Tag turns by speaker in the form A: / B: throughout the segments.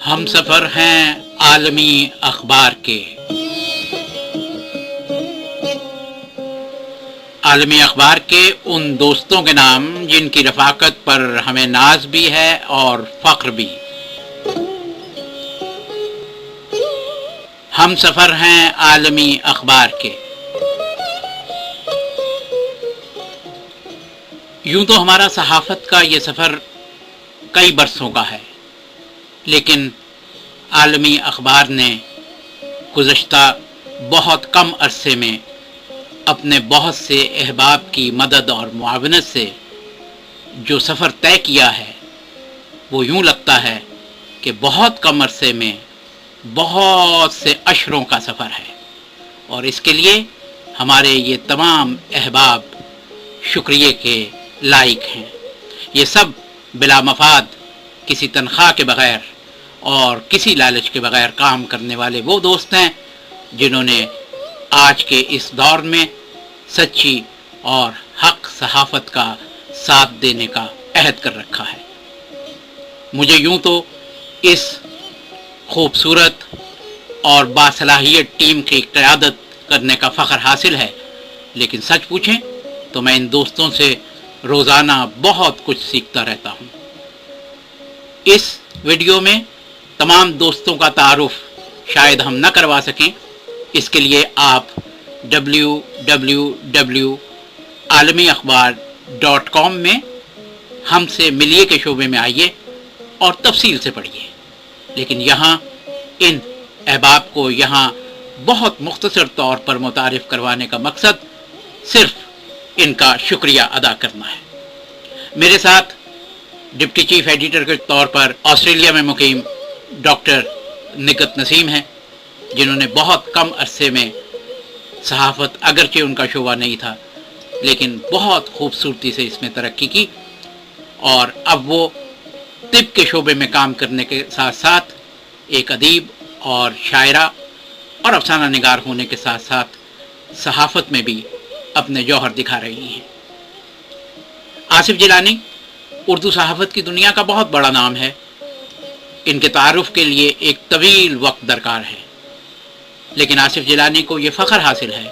A: ہم سفر ہیں عالمی اخبار کے۔ عالمی اخبار کے ان دوستوں کے نام جن کی رفاقت پر ہمیں ناز بھی ہے اور فخر بھی۔ ہم سفر ہیں عالمی اخبار کے۔ یوں تو ہمارا صحافت کا یہ سفر کئی برسوں کا ہے، لیکن عالمی اخبار نے گزشتہ بہت کم عرصے میں اپنے بہت سے احباب کی مدد اور معاونت سے جو سفر طے کیا ہے، وہ یوں لگتا ہے کہ بہت کم عرصے میں بہت سے اشروں کا سفر ہے، اور اس کے لیے ہمارے یہ تمام احباب شکریہ کے لائق ہیں۔ یہ سب بلا مفاد، کسی تنخواہ کے بغیر اور کسی لالچ کے بغیر کام کرنے والے وہ دوست ہیں جنہوں نے آج کے اس دور میں سچی اور حق صحافت کا ساتھ دینے کا عہد کر رکھا ہے۔ مجھے یوں تو اس خوبصورت اور باصلاحیت ٹیم کی قیادت کرنے کا فخر حاصل ہے، لیکن سچ پوچھیں تو میں ان دوستوں سے روزانہ بہت کچھ سیکھتا رہتا ہوں۔ اس ویڈیو میں تمام دوستوں کا تعارف شاید ہم نہ کروا سکیں، اس کے لیے آپ www.alamiakhbar.com میں ہم سے ملیے کے شعبے میں آئیے اور تفصیل سے پڑھیے، لیکن یہاں ان احباب کو یہاں بہت مختصر طور پر متعارف کروانے کا مقصد صرف ان کا شکریہ ادا کرنا ہے۔ میرے ساتھ ڈپٹی چیف ایڈیٹر کے طور پر آسٹریلیا میں مقیم ڈاکٹر نکت نسیم ہیں، جنہوں نے بہت کم عرصے میں صحافت، اگرچہ ان کا شعبہ نہیں تھا، لیکن بہت خوبصورتی سے اس میں ترقی کی، اور اب وہ طب کے شعبے میں کام کرنے کے ساتھ ساتھ ایک ادیب اور شاعرہ اور افسانہ نگار ہونے کے ساتھ ساتھ صحافت میں بھی اپنے جوہر دکھا رہی ہیں۔ آصف جیلانی اردو صحافت کی دنیا کا بہت بڑا نام ہے۔ ان کے تعارف کے لیے ایک طویل وقت درکار ہے، لیکن آصف جیلانی کو یہ فخر حاصل ہے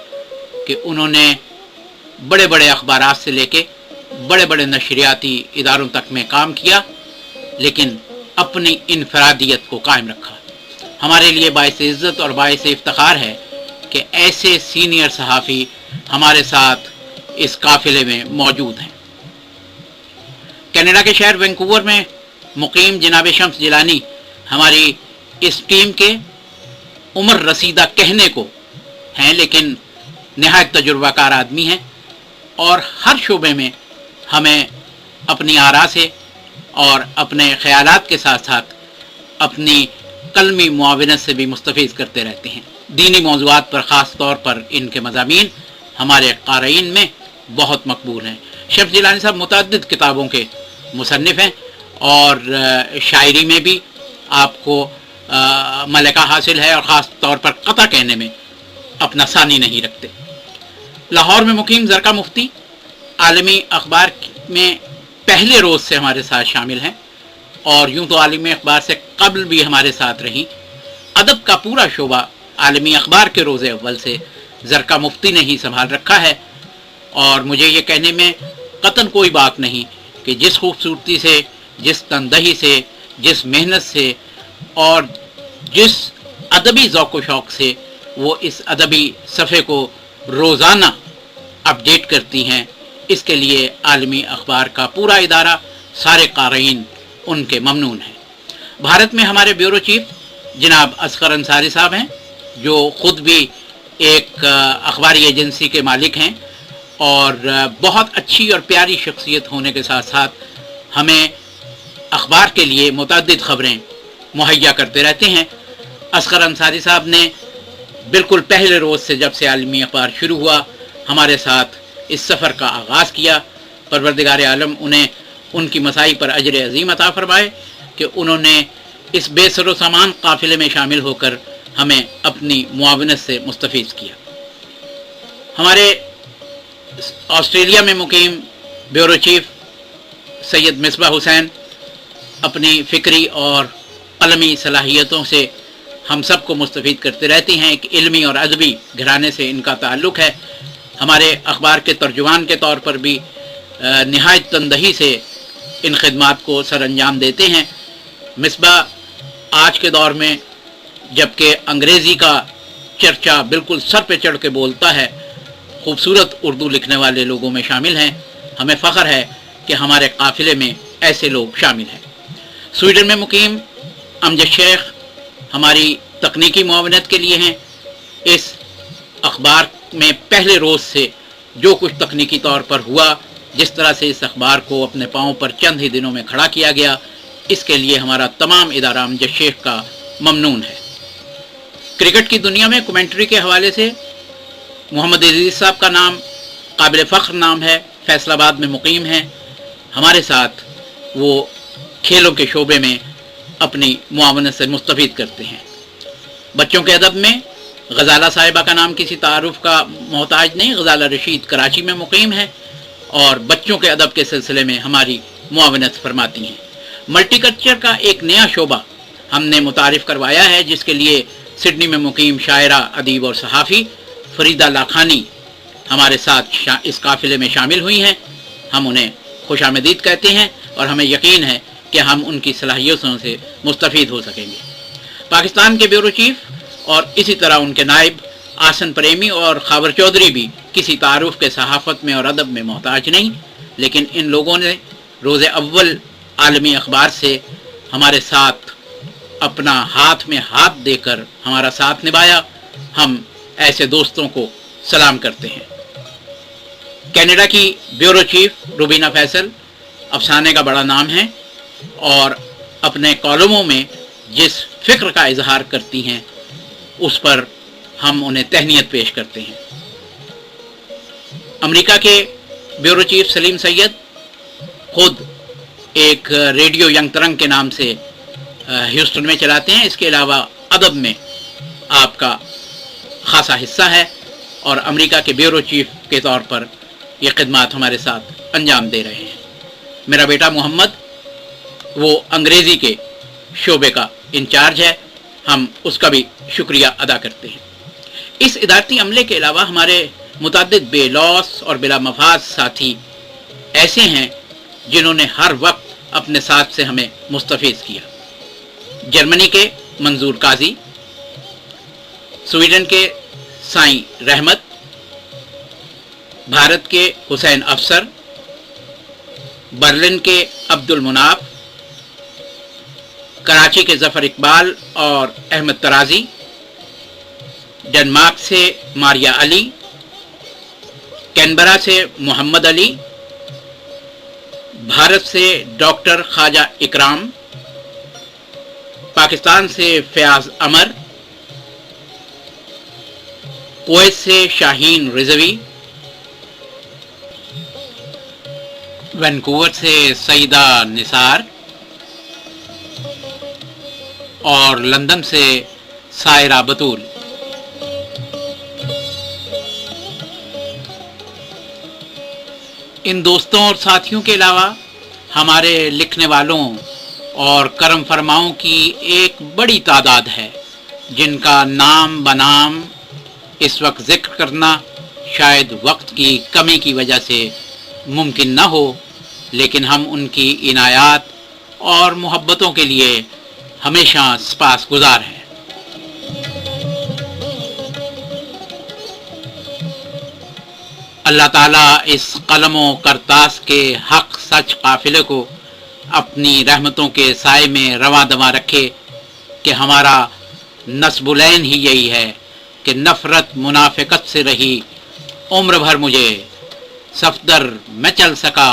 A: کہ انہوں نے بڑے بڑے اخبارات سے لے کے بڑے بڑے نشریاتی اداروں تک میں کام کیا، لیکن اپنی انفرادیت کو قائم رکھا۔ ہمارے لیے باعث عزت اور باعث افتخار ہے کہ ایسے سینئر صحافی ہمارے ساتھ اس قافلے میں موجود ہیں۔ کینیڈا کے شہر وینکوور میں مقیم جناب شمس جیلانی ہماری اس ٹیم کے عمر رسیدہ کہنے کو ہیں، لیکن نہایت تجربہ کار آدمی ہیں، اور ہر شعبے میں ہمیں اپنی آراء سے اور اپنے خیالات کے ساتھ ساتھ اپنی قلمی معاونت سے بھی مستفید کرتے رہتے ہیں۔ دینی موضوعات پر خاص طور پر ان کے مضامین ہمارے قارئین میں بہت مقبول ہیں۔ شمس جیلانی صاحب متعدد کتابوں کے مصنف ہیں، اور شاعری میں بھی آپ کو ملکہ حاصل ہے، اور خاص طور پر قطع کہنے میں اپنا ثانی نہیں رکھتے۔ لاہور میں مقیم زرقا مفتی عالمی اخبار میں پہلے روز سے ہمارے ساتھ شامل ہیں، اور یوں تو عالمی اخبار سے قبل بھی ہمارے ساتھ رہیں۔ ادب کا پورا شعبہ عالمی اخبار کے روز اول سے زرقا مفتی نے ہی سنبھال رکھا ہے، اور مجھے یہ کہنے میں قطعاً کوئی بات نہیں کہ جس خوبصورتی سے، جس تندہی سے، جس محنت سے اور جس ادبی ذوق و شوق سے وہ اس ادبی صفحے کو روزانہ اپڈیٹ کرتی ہیں، اس کے لیے عالمی اخبار کا پورا ادارہ، سارے قارئین ان کے ممنون ہیں۔ بھارت میں ہمارے بیورو چیف جناب اصغر انصاری صاحب ہیں، جو خود بھی ایک اخباری ایجنسی کے مالک ہیں، اور بہت اچھی اور پیاری شخصیت ہونے کے ساتھ ساتھ ہمیں اخبار کے لیے متعدد خبریں مہیا کرتے رہتے ہیں۔ اصغر انصاری صاحب نے بالکل پہلے روز سے، جب سے عالمی اخبار شروع ہوا، ہمارے ساتھ اس سفر کا آغاز کیا۔ پروردگار عالم انہیں ان کی مساعی پر اجر عظیم عطا فرمائے کہ انہوں نے اس بے سر و سامان قافلے میں شامل ہو کر ہمیں اپنی معاونت سے مستفید کیا۔ ہمارے آسٹریلیا میں مقیم بیورو چیف سید مصباح حسین اپنی فکری اور قلمی صلاحیتوں سے ہم سب کو مستفید کرتے رہتی ہیں. ایک علمی اور ادبی گھرانے سے ان کا تعلق ہے. ہمارے اخبار کے ترجمان کے طور پر بھی نہایت تندہی سے ان خدمات کو سر انجام دیتے ہیں. مصباح آج کے دور میں جبکہ انگریزی کا چرچا بالکل سر پہ چڑھ کے بولتا ہے، خوبصورت اردو لکھنے والے لوگوں میں شامل ہیں. ہمیں فخر ہے کہ ہمارے قافلے میں ایسے لوگ شامل ہیں. سویڈن میں مقیم امجد شیخ ہماری تکنیکی معاونت کے لیے ہیں. اس اخبار میں پہلے روز سے جو کچھ تکنیکی طور پر ہوا، جس طرح سے اس اخبار کو اپنے پاؤں پر چند ہی دنوں میں کھڑا کیا گیا، اس کے لیے ہمارا تمام ادارہ امجد شیخ کا ممنون ہے. کرکٹ کی دنیا میں کومنٹری کے حوالے سے محمد عزیز صاحب کا نام قابل فخر نام ہے. فیصل آباد میں مقیم ہیں. ہمارے ساتھ وہ کھیلوں کے شعبے میں اپنی معاونت سے مستفید کرتے ہیں. بچوں کے ادب میں غزالہ صاحبہ کا نام کسی تعارف کا محتاج نہیں. غزالہ رشید کراچی میں مقیم ہے اور بچوں کے ادب کے سلسلے میں ہماری معاونت فرماتی ہیں. ملٹی کلچر کا ایک نیا شعبہ ہم نے متعارف کروایا ہے، جس کے لیے سڈنی میں مقیم شاعرہ، ادیب اور صحافی فریدہ لاکھانی ہمارے ساتھ اس قافلے میں شامل ہوئی ہیں. ہم انہیں خوش آمدید کہتے ہیں اور ہمیں یقین ہے کہ ہم ان کی صلاحیتوں سے مستفید ہو سکیں گے. پاکستان کے بیورو چیف اور اسی طرح ان کے نائب آسن پریمی اور خاور چودھری بھی کسی تعارف کے صحافت میں اور ادب میں محتاج نہیں، لیکن ان لوگوں نے روز اول عالمی اخبار سے ہمارے ساتھ اپنا ہاتھ میں ہاتھ دے کر ہمارا ساتھ نبھایا. ہم ایسے دوستوں کو سلام کرتے ہیں. کینیڈا کی بیورو چیف روبینہ فیصل افسانے کا بڑا نام ہے اور اپنے کالموں میں جس فکر کا اظہار کرتی ہیں اس پر ہم انہیں تہنیت پیش کرتے ہیں. امریکہ کے بیورو چیف سلیم سید خود ایک ریڈیو ینگ ترنگ کے نام سے ہیوسٹن میں چلاتے ہیں. اس کے علاوہ ادب میں آپ کا خاصا حصہ ہے اور امریکہ کے بیورو چیف کے طور پر یہ خدمات ہمارے ساتھ انجام دے رہے ہیں. میرا بیٹا محمد وہ انگریزی کے شعبے کا انچارج ہے. ہم اس کا بھی شکریہ ادا کرتے ہیں. اس ادارتی عملے کے علاوہ ہمارے متعدد بے لوث اور بلا مفاد ساتھی ایسے ہیں جنہوں نے ہر وقت اپنے ساتھ سے ہمیں مستفید کیا. جرمنی کے منظور قاضی، سویڈن کے سائیں رحمت، بھارت کے حسین افسر، برلن کے عبد المناف، کراچی کے ظفر اقبال اور احمد ترازی، ڈنمارک سے ماریا علی، کینبرا سے محمد علی، بھارت سے ڈاکٹر خواجہ اکرام، پاکستان سے فیاض امر، کویت سے شاہین رضوی، وینکوور سے سیدہ نثار اور لندن سے سائرہ بطول. ان دوستوں اور ساتھیوں کے علاوہ ہمارے لکھنے والوں اور کرم فرماؤں کی ایک بڑی تعداد ہے جن کا نام بنام اس وقت ذکر کرنا شاید وقت کی کمی کی وجہ سے ممکن نہ ہو، لیکن ہم ان کی عنایات اور محبتوں کے لیے ہمیشہ سپاس گزار ہیں. اللہ تعالیٰ اس قلم و کرتاس کے حق سچ قافلے کو اپنی رحمتوں کے سائے میں رواں دواں رکھے کہ ہمارا نصب العین ہی یہی ہے کہ نفرت منافقت سے رہی عمر بھر مجھے، صفدر میں چل سکا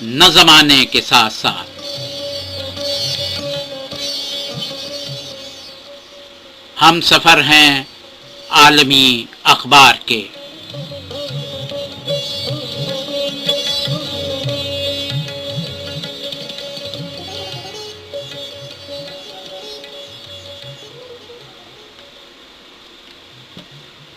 A: نہ زمانے کے ساتھ ساتھ. ہم سفر ہیں عالمی اخبار کے.